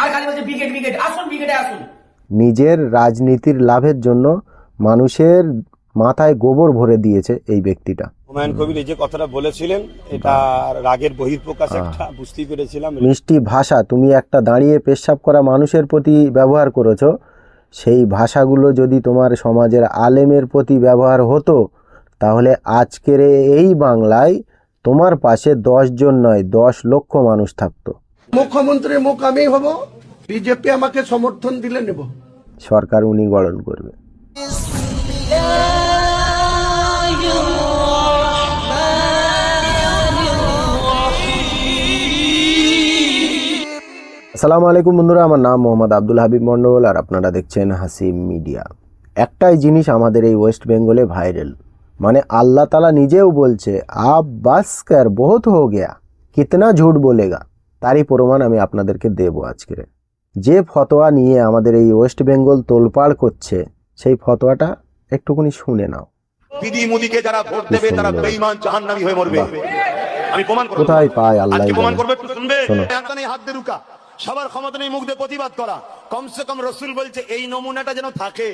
আর খালি বলছে brigade brigade, আসুন ব্রিগেডে আসুন। নিজের রাজনীতির লাভের জন্য মানুষের মাথায় গোবর ভরে দিয়েছে এই ব্যক্তিটা। হুমায়ুন কবির এই যে কথাটা বলেছিলেন, এটা রাগের বহিঃপ্রকাশ একটা, বুঝতেই পেরেছিলাম। মিষ্টি ভাষা তুমি একটা দাঁড়িয়ে পেশাব করা মানুষের প্রতি ব্যবহার করেছো, সেই ভাষাগুলো যদি তোমার সমাজের আলেমের প্রতি ব্যবহার হতো, তাহলে আজকের এই বাংলায় তোমার পাশে 10 জন নয় 10 লক্ষ মানুষ থাকতো। মুখ্যমন্ত্রী মুখ আমি হব, বিজেপি আমাকে সমর্থন দিলে নেব, সরকার উনি গঠন করবে। আসসালামু আলাইকুম বন্ধুরা, আমার নাম মোহাম্মদ আব্দুল হাবিব মন্ডল আর আপনারা দেখছেন হাসিম মিডিয়া। একটাই জিনিস আমাদের এই ওয়েস্ট বেঙ্গলে ভাইরাল, মানে আল্লাহ তালা নিজেও বলছে আব বাস কর বহুত হো গয়া, কিতনা ঝুট বলেগা। তারই প্রমাণ আমি আপনাদেরকে দেব আজকে। যে ফতোয়া নিয়ে আমাদের এই ওয়েস্ট বেঙ্গল তোলপাড় করছে, সেই ফতোয়াটা একটুখানি শুনে নাও। দিদি মোদিকে যারা ভোট দেবে তারা বেঈমান জাহান্নামী হয়ে মরবে। আমি প্রমাণ করব। কোথায় পায় আল্লাহ আজকে প্রমাণ করবে, একটু শুনবে। শোনো। একটা নেই হাত দিয়ে রুকা, সবার ক্ষমতা নেই মুখ দিয়ে প্রতিবাদ করা। কমসে কম রাসূল বলছে এই নমুনাটা যেন থাকে।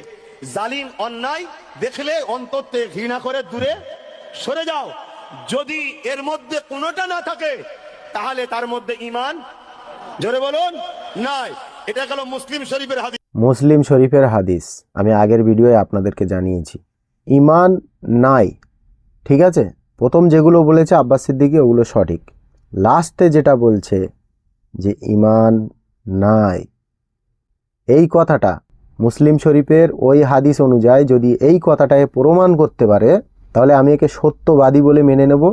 জালিম অন্যায় দেখলে অন্তর থেকে ঘৃণা করে দূরে সরে যাও। যদি এর মধ্যে কোনোটা না থাকে তাহলে তার মধ্যে ঈমান, জোরে বলুন, নাই। এটা গেল মুসলিম শরীফের হাদিস। মুসলিম শরীফের হাদিস আমি আগের ভিডিওয়ে আপনাদেরকে জানিয়েছি। ঈমান নাই, ঠিক আছে। প্রথম যেগুলো বলেছে আব্বাস সিদ্দিকী ওগুলো সঠিক, লাস্টে যেটা বলছে যে ঈমান নাই, এই কথাটা মুসলিম শরীফের ওই হাদিস অনুযায়ী যদি এই কথাটাকে প্রমাণ করতে পারে, তাহলে আমি একে সত্যবাদী বলে মেনে নেব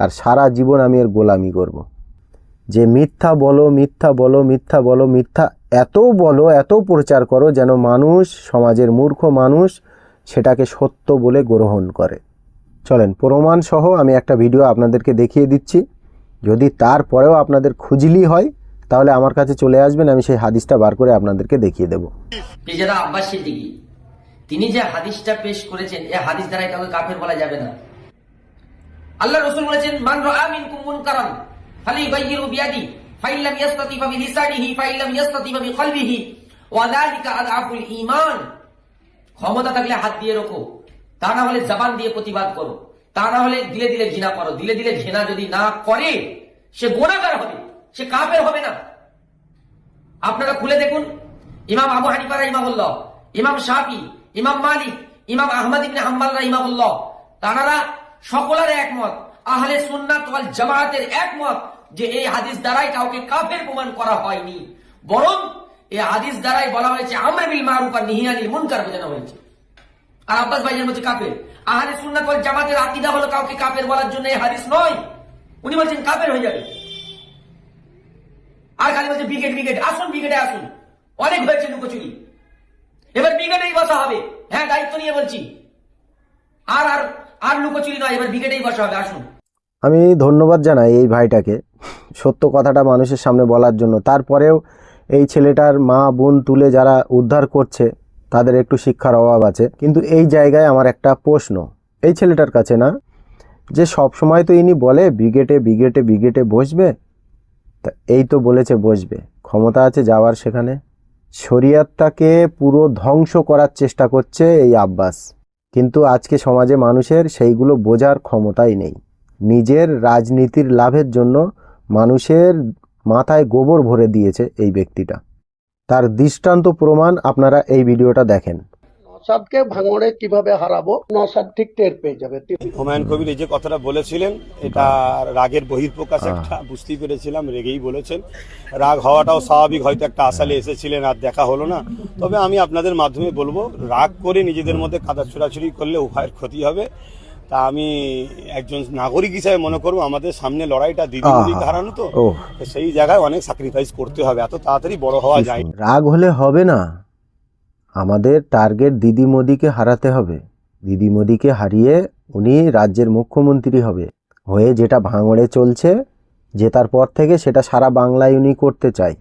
আর সারা জীবন আমি এর গোলামি করব। যে মিথ্যা বলো মিথ্যা বলো মিথ্যা বলো, মিথ্যা এত বলো, এত প্রচার করো যেন মানুষ, সমাজের মূর্খ মানুষ সেটাকে সত্য বলে গ্রহণ করে। চলেন প্রমাণ সহ আমি একটা ভিডিও আপনাদেরকে দেখিয়ে দিচ্ছি। যদি তারপরেও আপনাদের খুঁজলি হয় তাহলে আমার কাছে চলে আসবেন, আমি সেই হাদিসটা বার করে আপনাদেরকে দেখিয়ে দেব। যারা আব্বাস সিদ্দিকী তিনি যে হাদিসটা পেশ করেছেন, এই হাদিস দ্বারা কাউকে কাফের বলা যাবে না। আল্লাহ রাসূল বলেছেন মান রাআ মিনকুম মুনকারান ফালিয়ুগাইয়িরু বিয়াদি ফাইন লাম ইস্তাতি বিলিসানিহি ফাইন লাম ইস্তাতি বিকলবিহি ওয়া যালিকা আযআফুল ঈমান। ক্ষমতা থাকলে হাত দিয়ে রাখো, তা না হলে জবান দিয়ে প্রতিবাদ করো, তা না হলে দিলে দিলে ঘৃণা করো। দিলে দিলে ঘৃণা যদি না করে সে গুনাহগার হবে, সে কাফের হবে না। আপনারা খুলে দেখুন, ইমাম আবু হানিফা রাহিমাহুল্লাহ, ইমাম শাফি, ইমাম মালিক, ইমাম আহমদ ইবনে হাম্বল রাহিমাহুল্লাহ, তারা সকলের একমত, আহলে সুন্নাত ওয়াল জামাতের একমত যে এই হাদিস দ্বারাই কাউকে কাফের প্রমাণ করা হয়নি, বরং এই হাদিস দ্বারাই বলা হয়েছে আমর বিল মারুফ আর নাহি আনিল মুনকার বোঝানো হয়েছে। আর আব্বাস ভাইজান বলছে কাফের। আহলে সুন্নাত ওয়াল জামাতের আকীদা হলো কাউকে কাফের বলার জন্য এই হাদিস নয়, উনি বলছেন কাফের হয়ে যাবে। আর খালি বলছে ব্রিগেড ব্রিগেড, আসুন ব্রিগেডে আসুন। অনেক হয়েছে লুকোচুরি, এবার ব্রিগেডেই বসা হবে। হ্যাঁ, দায়িত্ব নিয়ে বলছি, আর আর আর লুকোচুরি নয়, এবার ব্রিগেডেই বসা হবে, আসুন। আমি ধন্যবাদ জানাই এই ভাইটাকে সত্য কথাটা মানুষের সামনে বলার জন্য। তারপরেও এই ছেলেটার মা বোন তুলে যারা উদ্ধার করছে তাদের একটু শিক্ষার অভাব আছে। কিন্তু এই জায়গায় আমার একটা প্রশ্ন এই ছেলেটার কাছে, না যে সব সময় তো ইনি বলে ব্রিগেডে ব্রিগেডে ব্রিগেডে বসবে, তা এই তো বলেছে বসবে, ক্ষমতা আছে যাওয়ার সেখানে। শরিয়তটাকে পুরো ধ্বংস করার চেষ্টা করছে এই আব্বাস, কিন্তু আজকে সমাজে মানুষের সেইগুলো বোঝার ক্ষমতাই নেই। নিজের রাজনীতির লাভের জন্য মানুষের মাথায় গোবর ভরে দিয়েছে এই ব্যক্তিটা। তার দৃষ্টান্ত প্রমাণ আপনারা এই ভিডিওটা দেখেন। নওশাদকে ভাঙড়ে কিভাবে হারাবো, নওশাদ ঠিক টের পেয়ে যাবে। হুমায়ুন কবির এই যে কথাটা বলেছিলেন, এটা রাগের বহিঃপ্রকাশ একটা, বুঝতেই পেরেছিলাম, রেগেই বলেছেন। রাগ হওয়াটাও স্বাভাবিক, হয়তো একটা আশালে এসেছিলেন আর দেখা হলো না। তবে আমি আপনাদের মাধ্যমে বলবো, রাগ করে নিজেদের মধ্যে কাদা ছোড়াছুড়ি করলে উভয়ের ক্ষতি হবে। তা আমি একজন নাগরিক হিসাবে মনে করবো আমাদের সামনে লড়াইটা দিদিমণিকে হারানো, তো সেই জায়গায় অনেক স্যাক্রিফাইস করতে হবে, এত তাড়াতাড়ি বড় হওয়া যায়। রাগ হলে হবে না, আমাদের টার্গেট দিদি মোদিকে হারাতে হবে। দিদি মোদিকে হারিয়ে উনি রাজ্যের মুখ্যমন্ত্রী হবে, হয়ে যেটা ভাঙড়ে চলছে জেতার পর থেকে সেটা সারা বাংলায় উনি করতে চায়।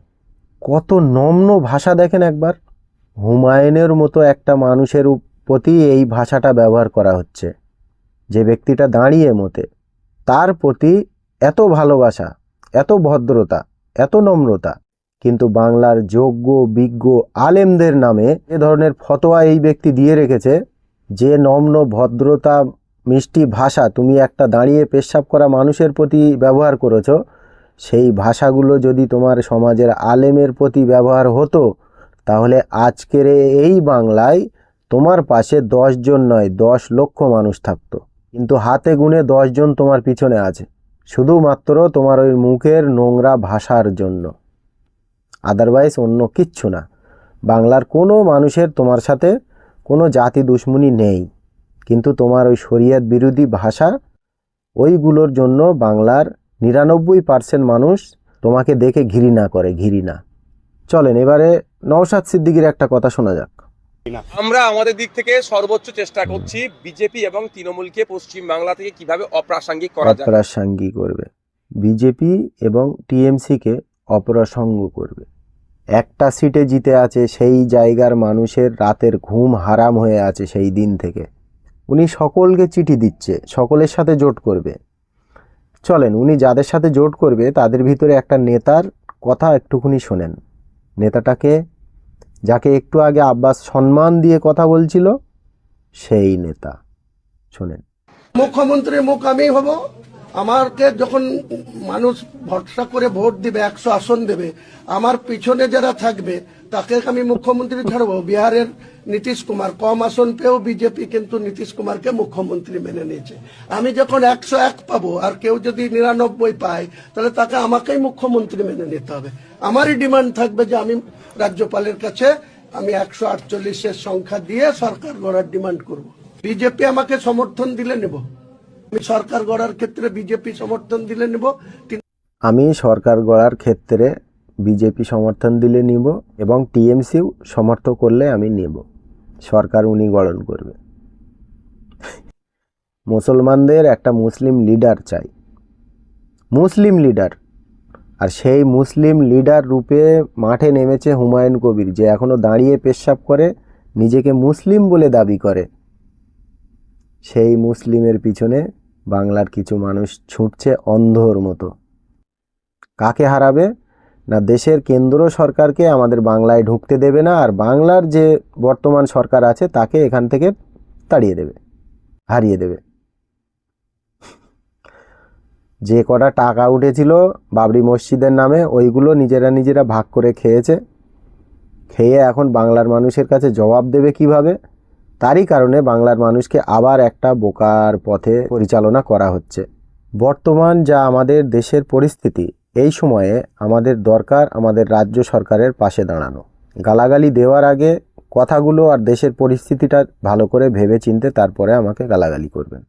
কত নম্র ভাষা দেখেন একবার, হুমায়ুনের মতো একটা মানুষের প্রতি এই ভাষাটা ব্যবহার করা হচ্ছে। যে ব্যক্তিটা দাঁড়িয়ে মতে, তার প্রতি এত ভালোবাসা, এত ভদ্রতা, এত নম্রতা, কিন্তু বাংলার যোগ্য বিজ্ঞ আলেমদের নামে এ ধরনের ফতোয়া এই ব্যক্তি দিয়ে রেখেছে যে নম্র ভদ্রতা মিষ্টি ভাষা তুমি একটা দাঁড়িয়ে পেশাব করা মানুষের প্রতি ব্যবহার করেছো, সেই ভাষাগুলো যদি তোমার সমাজের আলেমের প্রতি ব্যবহার হতো তাহলে আজকের এই বাংলায় তোমার পাশে 10 জন নয় 10 লক্ষ মানুষ থাকতো। কিন্তু হাতে গুনে 10 জন তোমার পিছনে আছে, শুধুমাত্র তোমার ওই মুখের নোংরা ভাষার জন্য, আদারওয়াইজ অন্য কিচ্ছু না। বাংলার কোনো মানুষের তোমার সাথে কোনো জাতি দুশ্মনী নেই, কিন্তু তোমার ওই শরিয়ত বিরোধী ভাষা ওইগুলোর জন্য বাংলার 99% মানুষ তোমাকে দেখে ঘৃণা করে, ঘৃণা। চলেন এবারে নওশাদ সিদ্দিকীর একটা কথা শোনা যাক। আমরা আমাদের দিক থেকে সর্বোচ্চ চেষ্টা করছি বিজেপি এবং তৃণমূলকে পশ্চিম বাংলা থেকে কিভাবে অপ্রাসঙ্গিক করা যায়। অপ্রাসঙ্গিক করবে, বিজেপি এবং টিএমসিকে অপ্রাসঙ্গ করবে। একটা সিটে জিতে আছে, সেই জায়গার মানুষের রাতের ঘুম হারাম হয়ে আছে সেই দিন থেকে। উনি সকলকে চিঠি দিচ্ছে, সকলের সাথে জোট করবে। চলেন উনি যাদের সাথে জোট করবে তাদের ভিতরে একটা নেতার কথা একটুখানি শোনেন। নেতাটাকে, যাকে একটু আগে আব্বাস সম্মান দিয়ে কথা বলছিল, সেই নেতা শোনেন। মুখ্যমন্ত্রীর মুখ আমি হব। আমাকে যখন মানুষ ভরসা করে ভোট দিবে, 100 আসন দেবে, আমার পিছনে যারা থাকবে তাকে আমি মুখ্যমন্ত্রী ছাড়বো। বিহারের নীতিশ কুমার কম আসন পেয়েও বিজেপি কিন্তু নীতিশ কুমারকে মুখ্যমন্ত্রী মেনে নিয়েছে। আমি যখন 101 পাবো আর কেউ যদি 99 পায় তাহলে তাকে আমাকেই মুখ্যমন্ত্রী মেনে নিতে হবে। আমারই ডিমান্ড থাকবে যে আমি রাজ্যপালের কাছে আমি 148-এর সংখ্যা দিয়ে সরকার গড়ার ডিমান্ড করব। বিজেপি আমাকে সমর্থন দিলে নেব, আমি সরকার গড়ার ক্ষেত্রে বিজেপি সমর্থন দিলে নেব। আমি সরকার গড়ার ক্ষেত্রে বিজেপি সমর্থন দিলে নিব এবং টিএমসিও সমর্থন করলে আমি নেব। সরকার উনি গঠন করবে। মুসলমানদের একটা মুসলিম লিডার চাই, মুসলিম লিডার। আর সেই মুসলিম লিডার রূপে মাঠে নেমেছে হুমায়ুন কবির, যে এখনো দাঁড়িয়ে পেশাব করে, নিজেকে মুসলিম বলে দাবি করে। সেই মুসলিমের পিছনে বাংলার কিছু মানুষ ছুটছে অন্ধর মতো। কাকে হারাবে না? দেশের কেন্দ্র সরকারকে আমাদের বাংলায় ঢুকতে দেবে না, আর বাংলার যে বর্তমান সরকার আছে তাকে এখান থেকে তাড়িয়ে দেবে, হারিয়ে দেবে। যে কটা টাকা উঠেছিল বাবরি মসজিদের নামে, ওইগুলো নিজেরা ভাগ করে খেয়েছে। খেয়ে এখন বাংলার মানুষের কাছে জবাব দেবে কিভাবে? তারই কারণে বাংলার মানুষকে আবার একটা বোকার পথে পরিচালনা করা হচ্ছে। বর্তমান যা আমাদের দেশের পরিস্থিতি, এই সময়ে আমাদের দরকার আমাদের রাজ্য সরকারের পাশে দাঁড়ানো। গালাগালি দেওয়ার আগে কথাগুলো আর দেশের পরিস্থিতিটা ভালো করে ভেবে চিনতে তারপরে আমাকে গালাগালি করবেন।